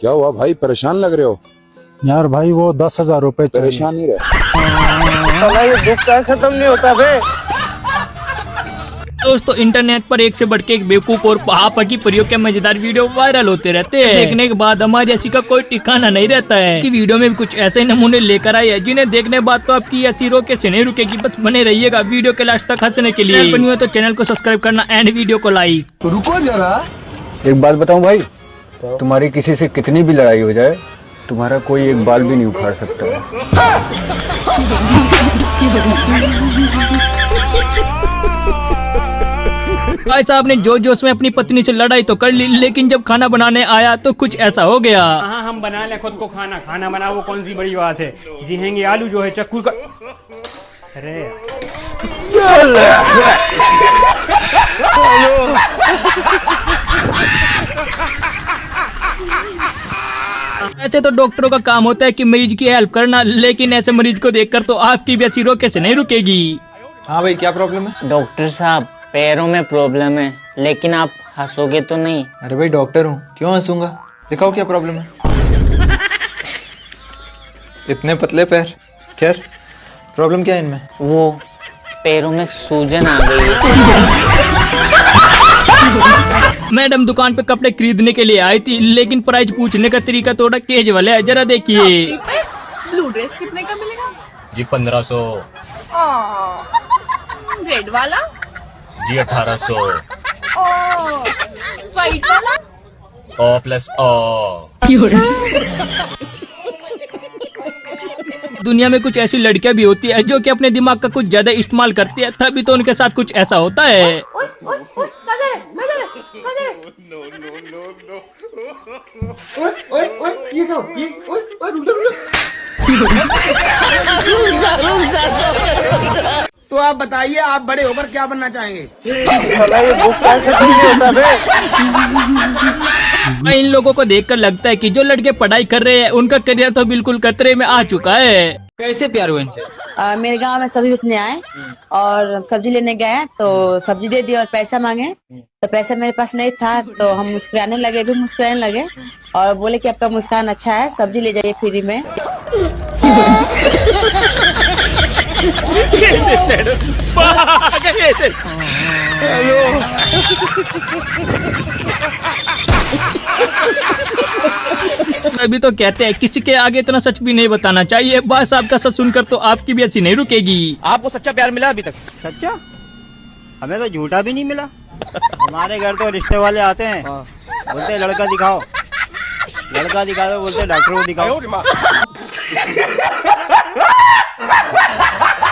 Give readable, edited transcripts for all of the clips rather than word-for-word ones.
क्या हुआ भाई, परेशान लग रहे हो? यार भाई वो 10,000 रुपए चाहिए। परेशान नहीं रहे। साला ये दुख का खत्म नहीं होता बे। दोस्तों इंटरनेट पर एक से बढ़ के एक बेवकूफ और पापा की प्रयोग के मजेदार वीडियो वायरल होते रहते हैं। देखने के बाद हमारे ऐसी का कोई ठिकाना नहीं रहता है कि वीडियो में भी कुछ ऐसे नमूने लेकर आए हैं जिन्हें देखने के बाद तो आपकी ऐसी रो कैसे नहीं रुकेगी। बस बने रहिएगा वीडियो के लास्ट तक हंसने के लिए। बनी हो तो चैनल को सब्सक्राइब करना एंड वीडियो को लाइक। रुको जरा, एक बात बताऊं भाई, तुम्हारी किसी से कितनी भी लड़ाई हो जाए, तुम्हारा कोई एक बाल भी नहीं उखाड़ सकता है। भाई साहब ने जोश जोश में अपनी पत्नी से लड़ाई तो कर ली, लेकिन जब खाना बनाने आया तो कुछ ऐसा हो गया। हाँ हम बना ले खुद को खाना, खाना बना वो कौन सी बड़ी बात है। जी हैंगे आलू जो है चक्कू का। अरे ऐसे तो डॉक्टरों का काम होता है कि मरीज की हेल्प करना, लेकिन ऐसे मरीज को देखकर तो आपकी भी ऐसी रो कैसे नहीं रुकेगी। हाँ भाई, क्या प्रॉब्लम है? डॉक्टर साहब पैरों में प्रॉब्लम है, लेकिन आप हंसोगे तो नहीं? अरे भाई डॉक्टर हूँ, क्यों हंसूंगा? दिखाओ क्या प्रॉब्लम है। इतने पतले पैर, खैर प्रॉब्लम क्या है इनमें? वो पैरों में सूजन आ गई है। मैडम दुकान पे कपड़े खरीदने के लिए आई थी, लेकिन प्राइस पूछने का तरीका थोड़ा तेज वाला है, जरा देखिए। ब्लू ड्रेस कितने का मिलेगा? जी 1500। रेड वाला? जी 1800। व्हाइट वाला? O plus O. दुनिया में कुछ ऐसी लड़कियां भी होती है जो कि अपने दिमाग का कुछ ज्यादा इस्तेमाल करती है, तभी तो उनके साथ कुछ ऐसा होता है। तो आप बताइए, आप बड़े होकर क्या बनना चाहेंगे? साला ये दुख का खत्म नहीं होता बे। इन लोगों को देखकर लगता है कि जो लड़के पढ़ाई कर रहे हैं उनका करियर तो बिल्कुल खतरे में आ चुका है। कैसे प्यार हुआ इनसे? मेरे गांव में सब्जी बेचने आए और सब्जी लेने गए तो सब्जी दे दी और पैसा मांगे तो पैसा मेरे पास नहीं था, तो हम मुस्कुराने लगे, भी मुस्कुराने लगे और बोले कि आपका मुस्कान अच्छा है, सब्जी ले जाइए फ्री में। अभी तो कहते हैं किसी के आगे इतना सच भी नहीं बताना चाहिए। बस आपका सच सुनकर तो आपकी भी ऐसी नहीं रुकेगी। आपको सच्चा प्यार मिला अभी तक? सच्चा? हमें तो झूठा भी नहीं मिला। हमारे घर तो रिश्ते वाले आते हैं, बोलते हैं लड़का दिखाओ, लड़का दिखा दो, बोलते हैं डॉक्टर को दिखाओ।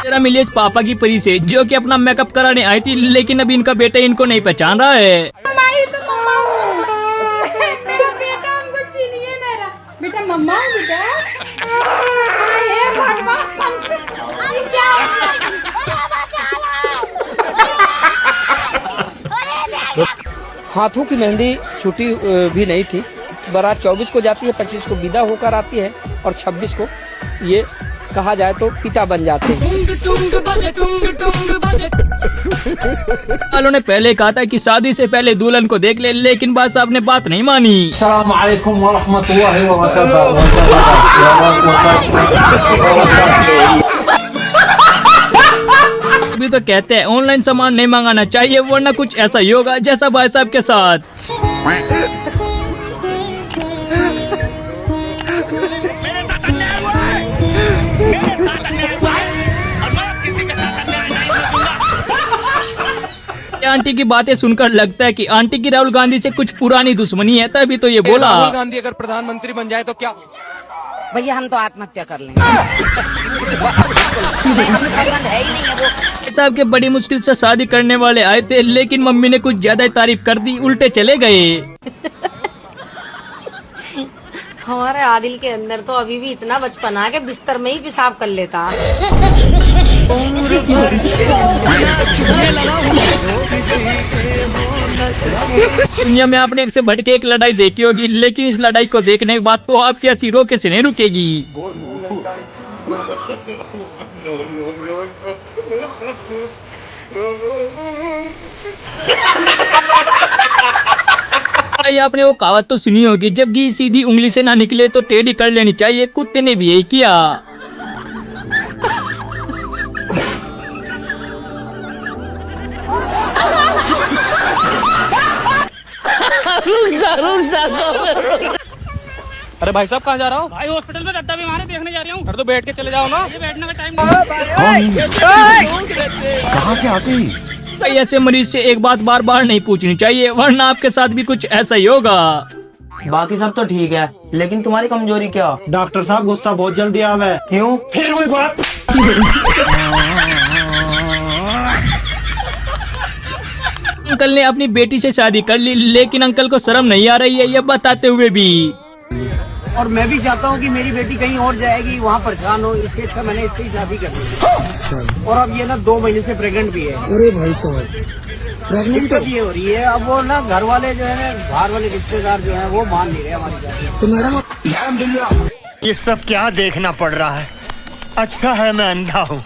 तेरा मिले पापा की परी से जो कि अपना मेकअप कराने आई थी, लेकिन अभी इनका बेटा इनको नहीं पहचान रहा है। बेटा मम्मा हूँ बेटा। हाथों की मेहंदी छुट्टी भी नहीं थी। बारात 24 को जाती है, 25 को विदा होकर आती है और 26 को ये कहा जाए तो पिता बन जाते हैं। वालों ने पहले कहा था कि शादी से पहले दुल्हन को देख ले, लेकिन बात साहब ने बात नहीं मानी। अस्सलाम वालेकुम व रहमतुल्लाहि व बरकातहू। अभी तो कहते हैं ऑनलाइन सामान नहीं मंगाना चाहिए, वरना कुछ ऐसा ही होगा जैसा भाई साहब के साथ। आंटी की बातें सुनकर लगता है कि आंटी की राहुल गांधी से कुछ पुरानी दुश्मनी है, तभी तो ये बोला। राहुल गांधी अगर प्रधानमंत्री बन जाए तो क्या? भैया हम तो आत्महत्या कर लेंगे। है ही नहीं है वो। साहब के बड़ी मुश्किल से शादी करने वाले आए थे, लेकिन मम्मी ने कुछ ज्यादा ही तारीफ कर दी, उल्टे चले गए। हमारे आदिल के अंदर तो अभी भी इतना बचपन आ के बिस्तर में ही पेशाब कर लेता। दुनिया में आपने एक से बढ़ के एक लड़ाई देखी होगी, लेकिन इस लड़ाई को देखने के बाद तो आपकी ऐसी रो कैसे नहीं रुकेगी। भाई आपने वो कहावत तो सुनी होगी, जब घी सीधी उंगली से ना निकले तो टेढ़ी कर लेनी चाहिए। कुत्ते ने भी यही किया। अरे भाई साहब कहाँ जा रहा हो? भाई हॉस्पिटल में दत्ता बीमार है, देखने जा रहा हूँ। अरे तो बैठ के चले जाओ ना, ये बैठने का टाइम कहाँ से आते ही? सही, ऐसे मरीज से एक बात बार बार नहीं पूछनी चाहिए, वरना आपके साथ भी कुछ ऐसा ही होगा। बाकी सब तो ठीक है, लेकिन तुम्हारी कमजोरी क्या? डॉक्टर साहब गुस्सा बहुत जल्दी आवे। क्यों? फिर वही बात। अंकल ने अपनी बेटी से शादी कर ली, लेकिन अंकल को शर्म नहीं आ रही है ये बताते हुए भी। और मैं भी चाहता हूँ कि मेरी बेटी कहीं और जाएगी, वहाँ परेशान हो, इसके अच्छा मैंने इससे ही शादी कर ली। और अब ये ना 2 महीने से प्रेग्नेंट भी है। अरे भाई साहब, दिक्कत ये हो रही है, अब वो ना घर वाले जो है ना, बाहर वाले रिश्तेदार जो है वो मान नहीं रहे हमारी बात। तो मैडम ये सब क्या देखना पड़ रहा है? अच्छा है मैं अंधा हूँ।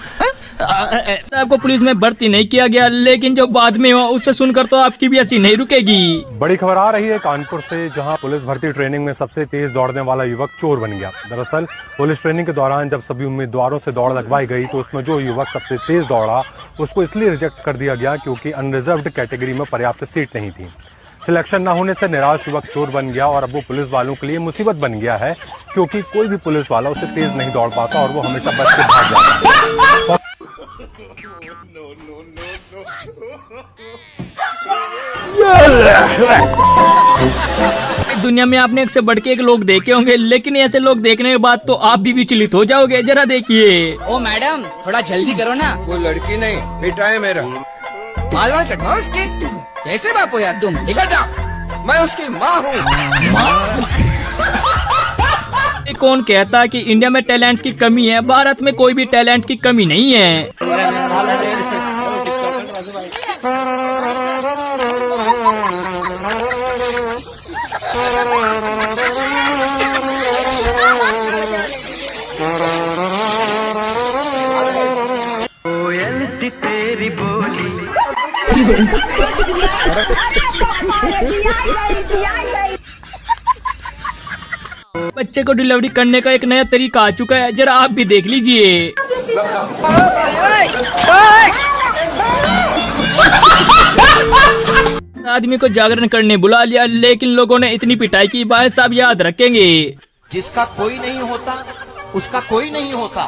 आपको पुलिस में भर्ती नहीं किया गया, लेकिन जो बाद में हुआ उससे सुनकर तो आपकी भी हंसी नहीं रुकेगी। बड़ी खबर आ रही है कानपुर से, जहां पुलिस भर्ती ट्रेनिंग में सबसे तेज दौड़ने वाला युवक चोर बन गया। दरअसल पुलिस ट्रेनिंग के दौरान जब सभी उम्मीदवारों से दौड़ लगवाई गई तो उसमें जो युवक सबसे तेज दौड़ा उसको इसलिए रिजेक्ट कर दिया गया क्योंकि अनरिजर्व्ड कैटेगरी में पर्याप्त सीट नहीं थी। सिलेक्शन न होने से निराश युवक चोर बन गया और अब वो पुलिस वालों के लिए मुसीबत बन गया है, क्योंकि कोई भी पुलिस वाला उसे तेज नहीं दौड़ पाता और वो हमेशा बच के भाग जाता है। दुनिया में आपने एक से बढ़ के एक लोग देखे होंगे, लेकिन ऐसे लोग देखने के बाद तो आप भी विचलित हो जाओगे। जरा देखिए। ओ मैडम, थोड़ा जल्दी करो ना। वो लड़की नहीं, बेटा है मेरा। बाल बाल कटवाओ उसके। कैसे बाप हो यार तुम? मैं उसकी माँ हूँ। कौन कहता कि इंडिया में टैलेंट की कमी है? भारत में कोई भी टैलेंट की कमी नहीं है। बच्चे को डिलीवरी करने का एक नया तरीका आ चुका है, जरा आप भी देख लीजिए। आदमी को जागरण करने बुला लिया, लेकिन लोगों ने इतनी पिटाई की, भाई साहब याद रखेंगे। जिसका कोई नहीं होता उसका कोई नहीं होता,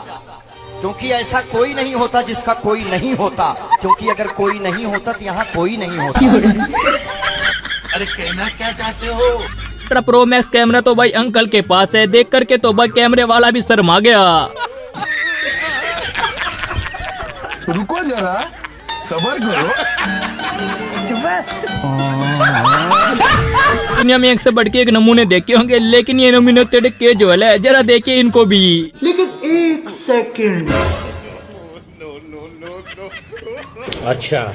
क्योंकि ऐसा कोई नहीं होता जिसका कोई नहीं होता, क्योंकि अगर कोई नहीं होता तो यहाँ कोई नहीं होता। अरे कहना क्या चाहते हो? प्रो मैक्स कैमरा तो भाई अंकल के पास है, देख करके तो भाई कैमरे वाला भी शर्मा गया। रुको जरा, सब्र करो। दुनिया में एक से बढ़ के एक नमूने देखे होंगे, लेकिन ये नमूने तेरे केजुअल है, जरा देखिए इनको भी। लेकिन 1 सेकंड। अच्छा,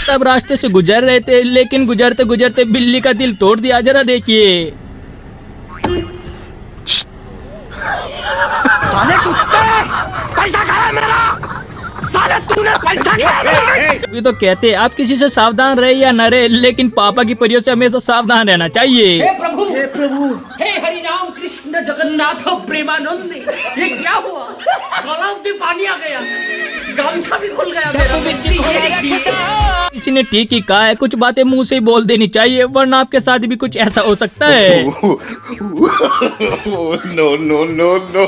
सब रास्ते से गुजर रहे थे, लेकिन गुजरते गुजरते बिल्ली का दिल तोड़ दिया, जरा देखिए। साले कुत्ते, पैसा खाया मेरा। साले तूने पैसा खाया मेरा। ये तो कहते हैं आप किसी से सावधान रहे या न रहे, लेकिन पापा की परियों से हमेशा सावधान रहना चाहिए। हे प्रभु, हे हरि राम कृष्ण जगन्नाथ प्रेमानंद, ये क्या हुआ? गलाव में पानी आ गया, गामछा भी खुल गया मेरा। किसी ने ठीक ही कहा है, कुछ बातें मुंह से ही बोल देनी चाहिए, वरना आपके साथ भी कुछ ऐसा हो सकता है। No no no no.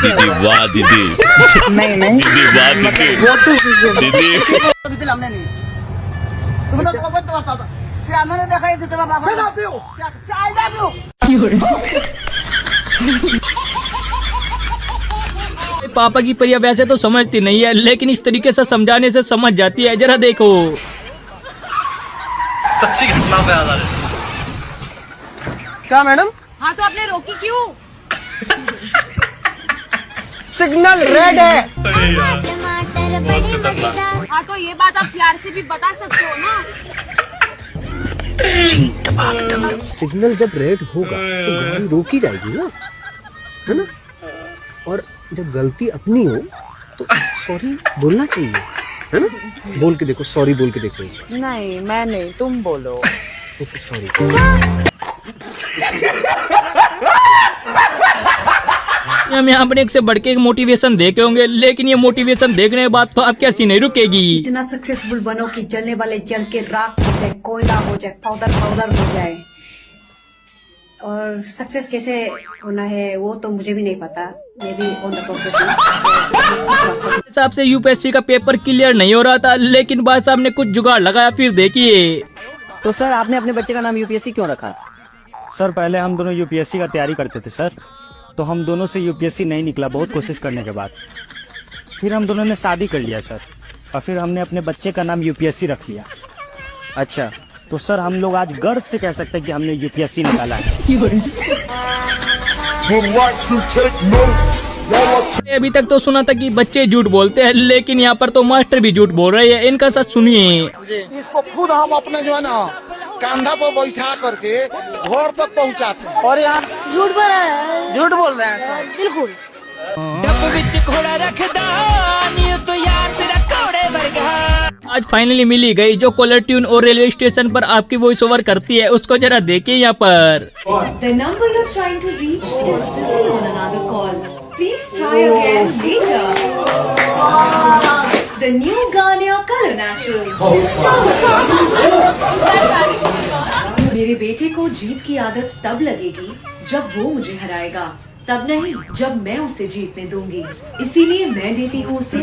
दीदी वाह दीदी। नहीं नहीं दीदी वाह दीदी। दीदी हमने नहीं, तुम तो श्यामा ने देखा है तेरा बाबा। पापा की परिया वैसे तो समझती नहीं है, लेकिन इस तरीके से समझाने से समझ जाती है, जरा देखो। सच्ची घटना पे आधारित। क्या मैडम? हाँ तो आपने रोकी क्यों? सिग्नल रेड है। अरे यार। हाँ तो ये बात आप प्यार से भी बता सकते हो ना। सिग्नल जब रेड होगा तो गाड़ी रोकी जाएगी ना, है ना। और जब गलती अपनी हो तो सॉरी बोलना चाहिए, है ना। बोल के देखो, सॉरी बोल के देखो। नहीं मैं नहीं, तुम बोलो। Okay sorry. हम यहाँ पर एक से बढ़ के एक मोटिवेशन देखे होंगे, लेकिन ये मोटिवेशन देखने के बाद तो आपकी हंसी नहीं रुकेगी। इतना सक्सेसफुल बनो कि जलने वाले जल के राख हो जाए, कोयला हो जाए, पाउडर पाउडर हो जाए। और सक्सेस कैसे होना है वो तो मुझे भी नहीं पता, मैं भी ऑन द प्रोसेस हूं। हिसाब से यूपीएससी का पेपर क्लियर नहीं हो रहा था, लेकिन भाई साहब ने कुछ जुगाड़ लगाया। फिर देखिए। तो सर आपने अपने बच्चे का नाम यूपीएससी क्यों रखा? सर पहले हम दोनों यूपीएससी का तैयारी करते थे सर, तो हम दोनों से यूपीएससी नहीं निकला बहुत कोशिश करने के बाद। फिर हम दोनों ने शादी कर लिया सर, और फिर हमने अपने बच्चे का नाम यूपीएससी रख लिया। अच्छा, तो सर हम लोग आज गर्व से कह सकते हैं कि हमने यूपीएससी निकाला है। अभी तक तो सुना था कि बच्चे झूठ बोलते हैं, लेकिन यहाँ पर तो मास्टर भी झूठ बोल रहे हैं। इनका सच सुनिए। इसको खुद हम अपने जो है ना कंधा पर बैठा करके घर तक पहुँचाते हैं, और यहाँ झूठ बोल रहा है, झूठ बोल रहे हैं सर। बिल्कुल। आज फाइनली मिली गई जो कॉलर ट्यून और रेलवे स्टेशन पर आपकी वॉइस ओवर करती है, उसको जरा देखिए यहाँ पर। The number you're trying to reach is busy on another call. Please try again later. The new Garnier Color Naturals. मेरे बेटे को जीत की आदत तब लगेगी जब वो मुझे हराएगा, तब नहीं जब मैं उसे जीतने दूंगी। इसीलिए मैं देती हूँ उसे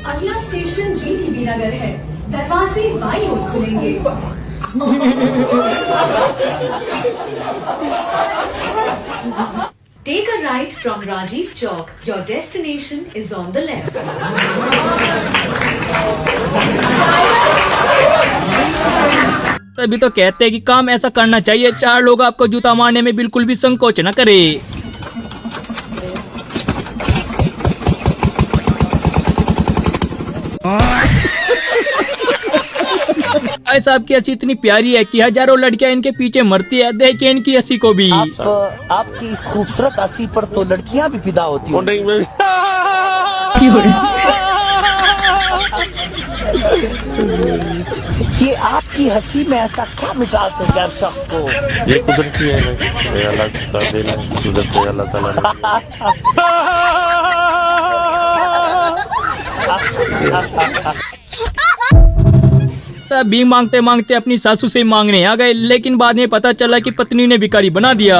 अगला स्टेशन जीटीबी नगर है, दरवाजे बाईं ओर खुलेंगे। Take a right from Rajiv Chowk. Your destination is on the left. तभी तो कहते हैं कि काम ऐसा करना चाहिए, चार लोग आपको जूता मारने में बिल्कुल भी संकोच न करे। ऐसा आपकी हंसी इतनी प्यारी है कि हजारों लड़कियां इनके पीछे मरती है। देखिए इनकी हंसी को भी। आपकी इस खूबसूरत हंसी पर तो लड़कियां भी फिदा होती हैं। ये आपकी हंसी में ऐसा क्या मिजाज है दर्शक को? ये कुदरती है, अल्लाह का देन है, कुदरत है अल्लाह ताला ने। सब भी मांगते मांगते अपनी सासू से मांगने आ गए, लेकिन बाद में पता चला कि पत्नी ने भिखारी बना दिया।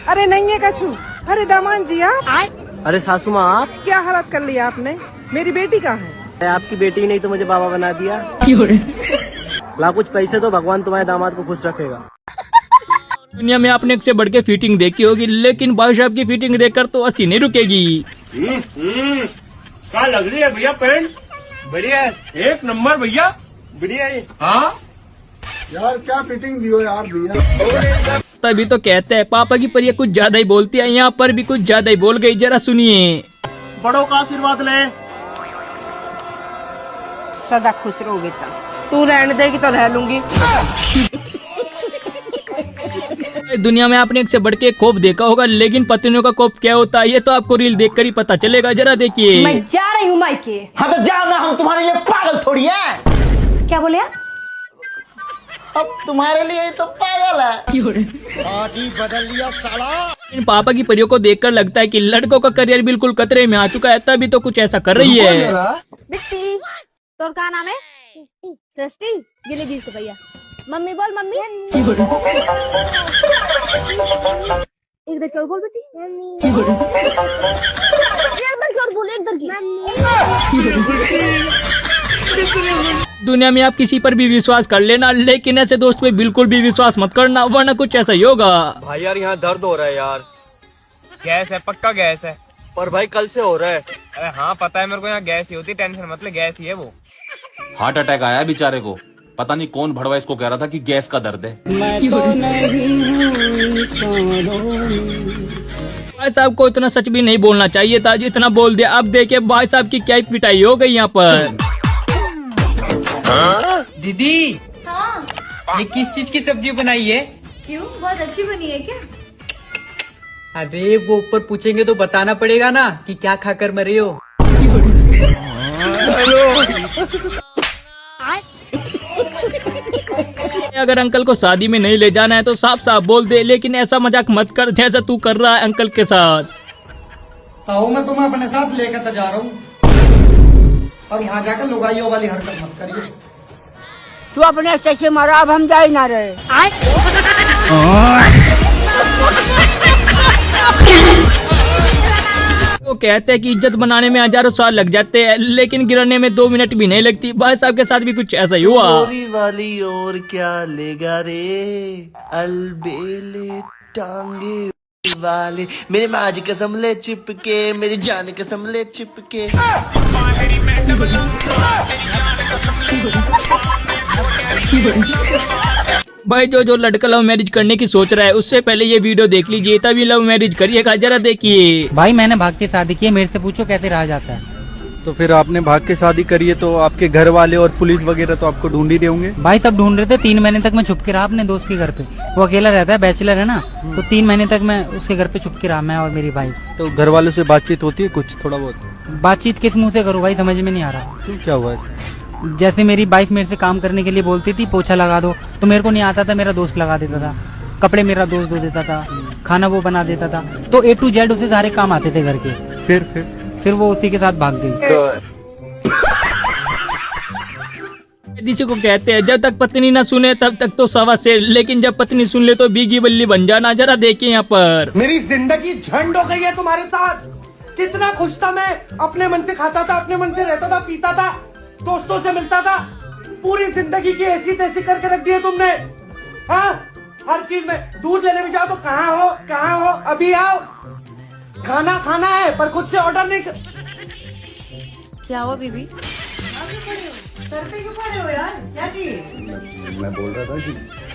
अरे नहीं है कछु। अरे दामान जी आप। अरे सासू माँ आप क्या हालत कर लिया आपने? मेरी बेटी कहाँ है? आपकी बेटी नहीं तो मुझे बाबा बना दिया। ला कुछ पैसे तो भगवान तुम्हारे दामाद को खुश रखेगा। दुनिया में आपने एक से बढ़ के फिटिंग देखी होगी, लेकिन भाई साहब की फिटिंग देखकर तो हंसी नहीं रुकेगी। क्या लग रही है भैया पैंट? बढ़िया है, एक नंबर भैया, बढ़िया है। हाँ यार क्या फिटिंग दी हो यार भैया। तभी तो कहते हैं पापा की परिया कुछ ज्यादा ही बोलती है, यहाँ पर भी कुछ ज्यादा ही बोल गई। जरा सुनिए। बड़ों का आशीर्वाद ले। सदा खुश रहो बेटा। तू रहने देगी तो रह लूंगी। दुनिया में आपने एक से बढ़ के खौफ देखा होगा, लेकिन पत्नियों का खौफ क्या होता है ये तो आपको रील देखकर ही पता चलेगा। जरा देखिए। मैं जा रही हूँ मायके। हाँ तो जाओ ना, हम तुम्हारे लिए पागल थोड़ी है। क्या बोले आप? अब तुम्हारे लिए तो पागल है। पार्टी बदल लिया साला। इन पापा की परियों को देखकर लगता है कि लड़कों का करियर बिल्कुल खतरे में आ चुका है, तभी तो कुछ ऐसा कर रही है। बिट्टी, तोर का नाम है? सृष्टि। गिले 20 रुपया। मम्मी बोल मम्मी। एक देख और बोल बेटी। मम्मी। एक बार और बोल, एक की। दुनिया में आप किसी पर भी विश्वास कर लेना, लेकिन ऐसे दोस्त पे बिल्कुल भी विश्वास मत करना, वरना कुछ ऐसा ही होगा। भाई यार यहाँ दर्द हो रहा है यार। गैस है, पक्का गैस है। पर भाई कल से हो रहा है। अरे हाँ पता है मेरे को, यहाँ गैस ही होती है, टेंशन मत ले, गैस ही है वो। हार्ट अटैक आया बेचारे को, पता नहीं कौन भड़वा इसको कह रहा था कि गैस का दर्द है। मैं तो नहीं भाई साहब को इतना सच भी नहीं बोलना चाहिए था, जितना बोल दिया। अब देखिए भाई साहब की क्या पिटाई हो गई यहाँ पर। दीदी ये किस चीज की सब्जी बनाई है? क्यों, बहुत अच्छी बनी है क्या? अरे वो ऊपर पूछेंगे तो बताना पड़ेगा ना कि क्या खाकर मरे हो। अगर अंकल को शादी में नहीं ले जाना है तो साफ साफ बोल दे, लेकिन ऐसा मजाक मत कर जैसा तू कर रहा है अंकल के साथ। ताऊ मैं तुम्हें अपने साथ लेकर जा रहा हूँ, और वहाँ जाकर लुगाइयों वाली हरकत मत करिए। तू अपने अच्छे से मारा, अब हम जा ही ना रहे। वो कहते हैं कि इज्जत बनाने में हजारों साल लग जाते हैं, लेकिन गिराने में 2 मिनट भी नहीं लगती। भाई साहब के साथ भी कुछ ऐसा ही हुआ। वाली और क्या लेगा रे, अलबेले टांगे वाले, मेरे माँ जी कसम ले चिपके, मेरी जान कसम ले चिपके। भाई जो लड़का लव मैरिज करने की सोच रहा है उससे पहले ये वीडियो देख लीजिए, तभी लव मैरिज करिएगा। जरा देखिए। भाई मैंने भाग के शादी की है, मेरे से पूछो कैसे रहा जाता है। तो फिर आपने भाग के शादी करी है तो आपके घर वाले और पुलिस वगैरह तो आपको ढूंढ ही रहे होंगे। भाई सब ढूंढ रहे थे, 3 महीने तक मैं छुप के रहा अपने दोस्त के घर पे। वो अकेला रहता है, बैचलर है ना, तो 3 महीने तक मैं उसके घर पे छुप के रहा, मैं और मेरी भाई। तो घर वालों से बातचीत होती है कुछ थोड़ा बहुत? बातचीत किस मुंह से करूँ भाई, समझ में नहीं आ रहा। क्यों, क्या हुआ? जैसे मेरी वाइफ मेरे से काम करने के लिए बोलती थी पोछा लगा दो, तो मेरे को नहीं आता था, मेरा दोस्त लगा देता था। कपड़े मेरा दोस्त धो देता था, खाना वो बना देता था, तो A to Z उसे सारे काम आते थे घर के। फिर वो उसी के साथ भाग गई। जिसे को कहते हैं जब तक पत्नी ना सुने तब तक तो सवा से, लेकिन जब पत्नी सुन ले तो बीगी बल्ली बन जाना। जरा देखिए यहाँ पर। मेरी जिंदगी झंड हो गई है तुम्हारे साथ। कितना खुश था मैं, अपने मन से खाता था, अपने मन से रहता था, पीता था, दोस्तों से मिलता था। पूरी जिंदगी की ऐसी तैसी करके रख दी है तुमने। हाँ, हर चीज में दूध लेने में जाओ तो कहाँ हो, अभी आओ। खाना खाना है पर खुद से ऑर्डर नहीं क्या हुआ बीबी? सर पे क्यों पड़े हो यार, क्या चाहिए? मैं बोल रहा था कि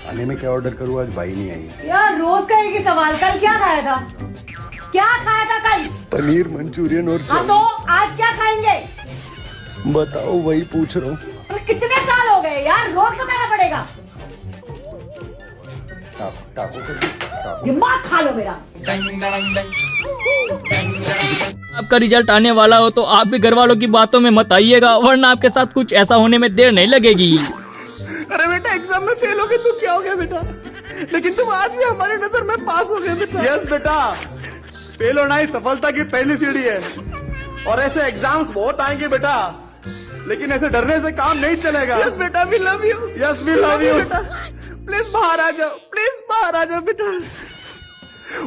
खाने में क्या ऑर्डर करूँ, आज भाई नहीं आई। यार रोज का एक ही सवाल, कल क्या खाया था? क्या खाया था कल? पनीर मंचूरियन और हाँ तो आज क्या खाएंगे? बताओ, वही पूछ रहा हूँ। कितने साल हो गए यार, रोज बताना पड़ेगा। दिमाग खा लो मेरा। आपका रिजल्ट आने वाला हो तो आप भी घर वालों की बातों में मत आइएगा, वरना आपके साथ कुछ ऐसा होने में देर नहीं लगेगी। अरे बेटा एग्जाम में फेल हो गए तो क्या हो गया बेटा, लेकिन तुम आज भी हमारी नजर में पास हो गए बेटा। यस बेटा, फेल होना ही सफलता की पहली सीढ़ी है, और ऐसे एग्जाम्स बहुत आएंगे बेटा, लेकिन ऐसे डरने से काम नहीं चलेगा। यस बेटा, we love you. Yes we love you बेटा, प्लीज बाहर आ जाओ, प्लीज बाहर आ जाओ बेटा।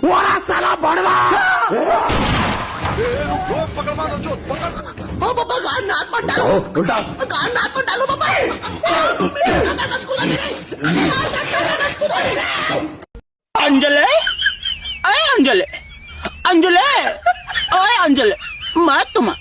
वाह साला बड़वा, अंजले, अरे अंजले, अंजले, अरे अंजले, मैं तुम्हें